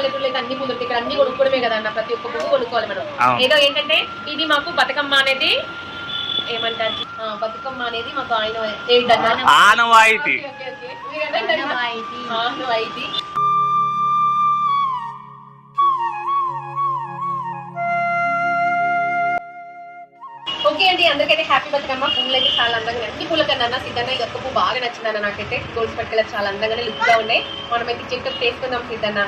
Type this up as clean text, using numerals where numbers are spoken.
పల్లెటూరులో అయితే అన్ని పూలు ఇక్కడ అన్ని కొనుక్కోవడమే కదా అన్న, ప్రతి ఒక్క పువ్వు కొనుక్కోవాలి మనం. ఏదో ఏంటంటే ఇది మాకు బతుకమ్మ అనేది ఏమంటారు, బతుకమ్మ అనేది మాకు ఆనవాయితీ. ఓకే అండి, అందరికైతే హ్యాపీ బతుకమ్మ. పూలు అయితే చాలా అందంగా, అన్ని పూల కన్నా సిద్ధన్న ఇది ఒక్క పువ్వు బాగా నచ్చిందన్న నాకైతే. గోల్డ్ స్పెట్ కలర్ చాలా అందంగానే లుక్ గా ఉన్నాయి. మనమైతే చెట్టు చేసుకుందాం సిద్ధన్న.